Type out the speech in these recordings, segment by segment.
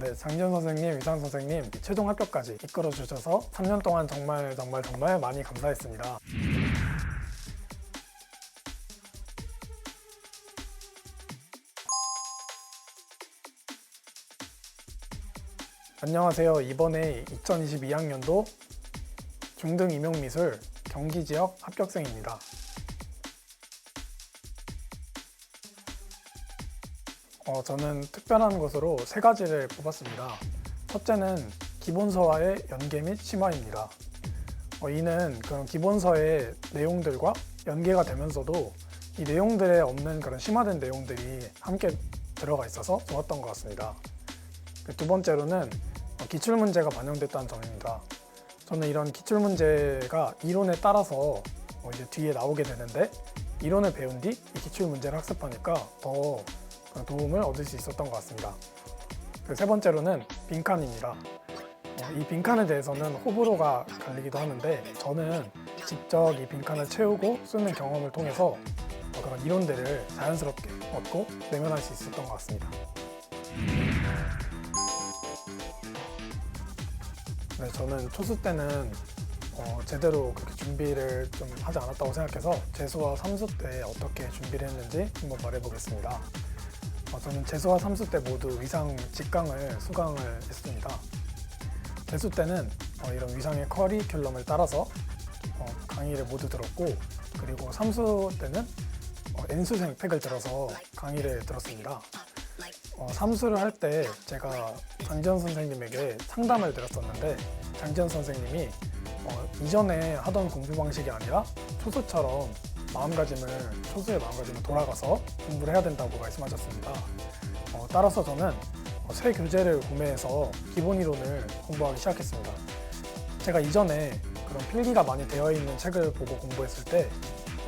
네, 장지현 선생님, 위상 선생님 최종 합격까지 이끌어 주셔서 3년 동안 정말 많이 감사했습니다. 안녕하세요. 이번에 2022학년도 중등 임용미술 경기지역 합격생입니다. 저는 특별한 것으로 3가지를 뽑았습니다. 첫째는 기본서와의 연계 및 심화입니다. 이는 그런 기본서의 내용들과 연계가 되면서도 이 내용들에 없는 그런 심화된 내용들이 함께 들어가 있어서 좋았던 것 같습니다. 두 번째로는 기출문제가 반영됐다는 점입니다. 저는 이런 기출문제가 이론에 따라서 이제 뒤에 나오게 되는데 이론을 배운 뒤 이 기출문제를 학습하니까 더 도움을 얻을 수 있었던 것 같습니다. 세 번째로는 빈칸입니다. 이 빈칸에 대해서는 호불호가 갈리기도 하는데 저는 직접 이 빈칸을 채우고 쓰는 경험을 통해서 그런 이론들을 자연스럽게 얻고 내면할 수 있었던 것 같습니다. 네, 저는 초수 때는 제대로 그렇게 준비를 좀 하지 않았다고 생각해서 재수와 삼수 때 어떻게 준비를 했는지 한번 말해보겠습니다. 저는 재수와 삼수 때 모두 위상 직강을 수강을 했습니다. 재수 때는 이런 위상의 커리큘럼을 따라서 강의를 모두 들었고, 그리고 삼수 때는 N수생 팩을 들어서 강의를 들었습니다. 삼수를 할 때 제가 장지현 선생님에게 상담을 드렸었는데 장지현 선생님이 이전에 하던 공부 방식이 아니라 초수의 마음가짐을 돌아가서 공부를 해야 된다고 말씀하셨습니다. 따라서 저는 새 교재를 구매해서 기본 이론을 공부하기 시작했습니다. 제가 이전에 그런 필기가 많이 되어 있는 책을 보고 공부했을 때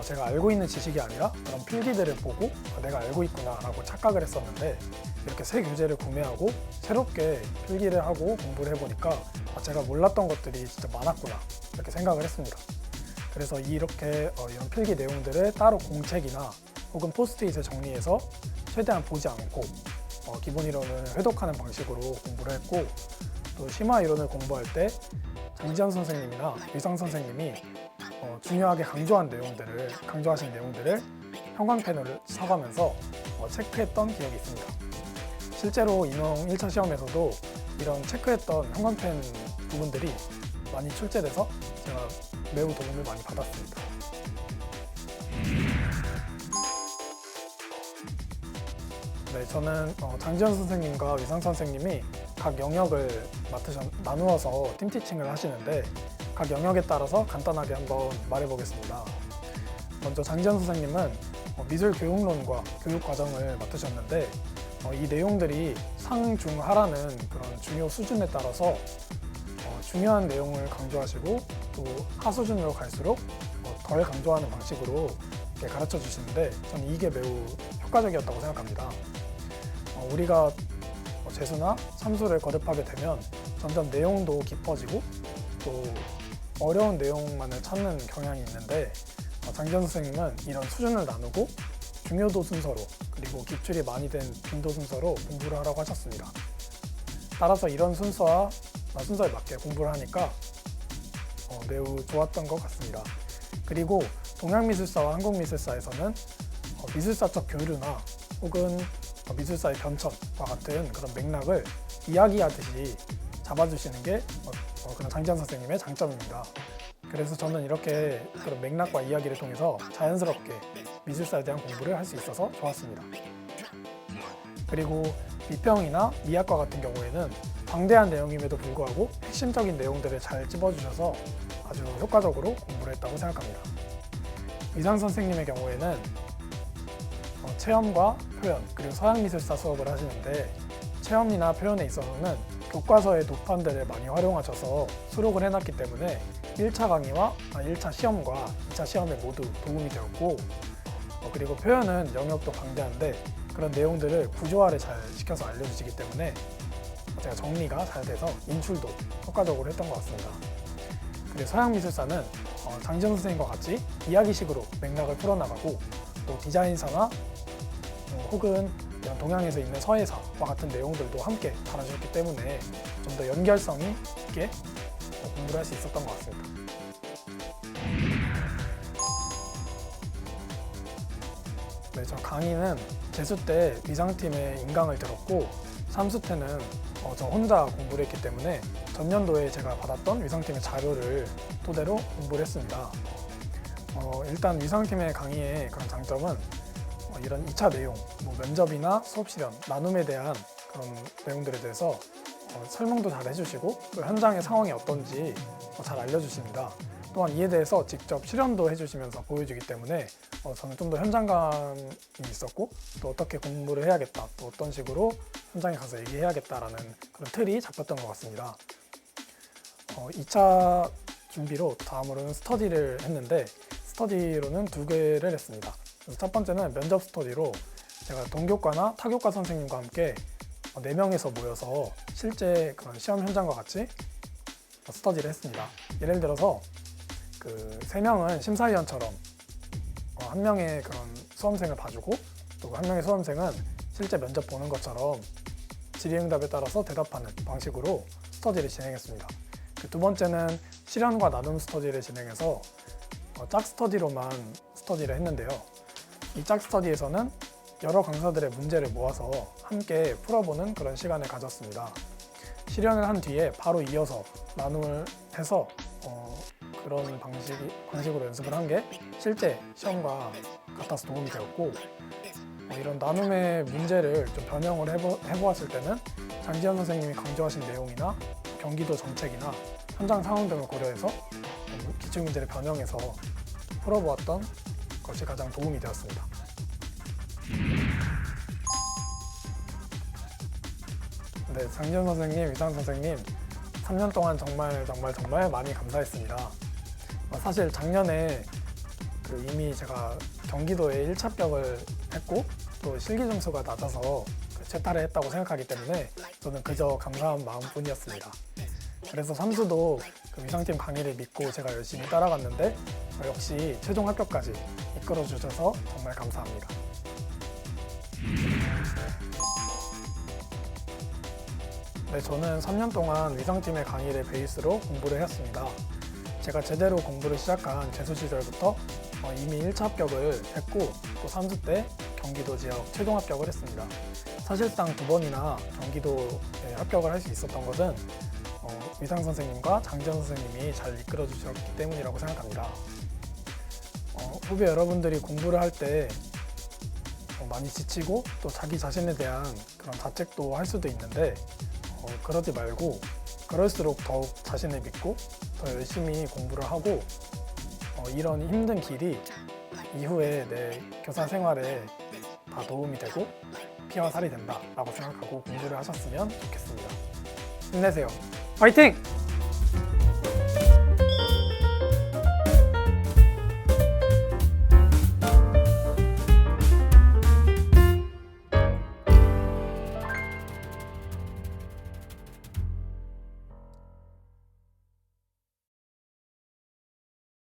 제가 알고 있는 지식이 아니라 그런 필기들을 보고 내가 알고 있구나 라고 착각을 했었는데, 이렇게 새 교재를 구매하고 새롭게 필기를 하고 공부를 해보니까 제가 몰랐던 것들이 진짜 많았구나 이렇게 생각을 했습니다. 그래서 이렇게 이런 필기 내용들을 따로 공책이나 혹은 포스트잇에 정리해서 최대한 보지 않고 기본 이론을 회독하는 방식으로 공부를 했고, 또 심화 이론을 공부할 때 장지현 선생님이나 위상 선생님이 중요하게 강조하신 내용들을 형광펜으로 써가면서 체크했던 기억이 있습니다. 실제로 임용 1차 시험에서도 이런 체크했던 형광펜 부분들이 많이 출제돼서 제가 매우 도움을 많이 받았습니다. 네, 저는 장지현 선생님과 위상 선생님이 각 영역을 나누어서 팀티칭을 하시는데 각 영역에 따라서 간단하게 한번 말해보겠습니다. 먼저 장지현 선생님은 미술교육론과 교육과정을 맡으셨는데 이 내용들이 상중하라는 그런 중요 수준에 따라서 중요한 내용을 강조하시고 또 하수준으로 갈수록 덜 강조하는 방식으로 이렇게 가르쳐 주시는데 저는 이게 매우 효과적이었다고 생각합니다. 우리가 재수나 삼수를 거듭하게 되면 점점 내용도 깊어지고 또 어려운 내용만을 찾는 경향이 있는데 장지현 선생님은 이런 수준을 나누고 중요도 순서로 그리고 기출이 많이 된 빈도 순서로 공부를 하라고 하셨습니다. 따라서 이런 순서에 맞게 공부를 하니까 매우 좋았던 것 같습니다. 그리고 동양미술사와 한국미술사에서는 미술사적 교류나 혹은 미술사의 변천과 같은 그런 맥락을 이야기하듯이 잡아주시는 게 그런 장지현 선생님의 장점입니다. 그래서 저는 이렇게 그런 맥락과 이야기를 통해서 자연스럽게 미술사에 대한 공부를 할 수 있어서 좋았습니다. 그리고 미평이나 미학과 같은 경우에는 방대한 내용임에도 불구하고 핵심적인 내용들을 잘 찝어주셔서 아주 효과적으로 공부를 했다고 생각합니다. 위상 선생님의 경우에는 체험과 표현, 그리고 서양미술사 수업을 하시는데 체험이나 표현에 있어서는 교과서의 도판들을 많이 활용하셔서 수록을 해놨기 때문에 1차 강의와 1차 시험과 2차 시험에 모두 도움이 되었고, 그리고 표현은 영역도 방대한데 그런 내용들을 구조화를 잘 시켜서 알려주시기 때문에 제가 정리가 잘 돼서 인출도 효과적으로 했던 것 같습니다. 그리고 서양미술사는 장지현 선생님과 같이 이야기식으로 맥락을 풀어나가고 또 디자인사나 혹은 이런 동양에서 있는 서예사 같은 내용들도 함께 다뤄주셨기 때문에 좀 더 연결성이 있게 공부를 할 수 있었던 것 같습니다. 네, 저 강의는 재수 때 위상팀의 인강을 들었고 3수 때는 저 혼자 공부를 했기 때문에 전년도에 제가 받았던 위상팀의 자료를 토대로 공부를 했습니다. 일단 위상팀의 강의의 그런 장점은 이런 2차 내용, 면접이나 수업 실현, 나눔에 대한 그런 내용들에 대해서 설명도 잘 해주시고 또 현장의 상황이 어떤지 잘 알려주십니다. 또한 이에 대해서 직접 실현도 해주시면서 보여주기 때문에 저는 좀 더 현장감이 있었고 또 어떻게 공부를 해야겠다, 또 어떤 식으로 현장에 가서 얘기해야겠다라는 그런 틀이 잡혔던 것 같습니다. 2차 준비로 다음으로는 스터디를 했는데 스터디로는 2개를 했습니다. 그래서 첫 번째는 면접 스터디로 제가 동교과나 타교과 선생님과 함께 4명에서 모여서 실제 그런 시험 현장과 같이 스터디를 했습니다. 예를 들어서 그 3명은 심사위원처럼 1명의 그런 수험생을 봐주고 또 1명의 수험생은 실제 면접 보는 것처럼 질의응답에 따라서 대답하는 방식으로 스터디를 진행했습니다. 그 2번째는 실현과 나눔 스터디를 진행해서 짝 스터디로만 스터디를 했는데요. 이 짝 스터디에서는 여러 강사들의 문제를 모아서 함께 풀어보는 그런 시간을 가졌습니다. 실현을 한 뒤에 바로 이어서 나눔을 해서 그런 방식으로 연습을 한 게 실제 시험과 같아서 도움이 되었고 이런 나눔의 문제를 좀 변형을 해보았을 때는 장지현 선생님이 강조하신 내용이나 경기도 정책이나 현장 상황 등을 고려해서 기출문제를 변형해서 풀어보았던 것이 가장 도움이 되었습니다. 네, 장지현 선생님, 위상 선생님 3년 동안 정말 많이 감사했습니다. 사실 작년에 이미 제가 경기도에 1차 합격을 했고 또 실기 점수가 낮아서 채탈을 했다고 생각하기 때문에 저는 그저 감사한 마음뿐이었습니다. 그래서 3수도 위상팀 강의를 믿고 제가 열심히 따라갔는데 역시 최종 합격까지 이끌어 주셔서 정말 감사합니다. 네, 저는 3년 동안 위상팀의 강의를 베이스로 공부를 했습니다. 제가 제대로 공부를 시작한 재수 시절부터 이미 1차 합격을 했고 또 3수 때 경기도 지역 최종 합격을 했습니다. 사실상 2번이나 경기도에 합격을 할 수 있었던 것은 위상 선생님과 장지현 선생님이 잘 이끌어 주셨기 때문이라고 생각합니다. 후배 여러분들이 공부를 할 때 많이 지치고 또 자기 자신에 대한 그런 자책도 할 수도 있는데 그러지 말고 그럴수록 더욱 자신을 믿고 더 열심히 공부를 하고 이런 힘든 길이 이후에 내 교사 생활에 다 도움이 되고 피와 살이 된다라고 생각하고 공부를 하셨으면 좋겠습니다. 힘내세요. 화이팅!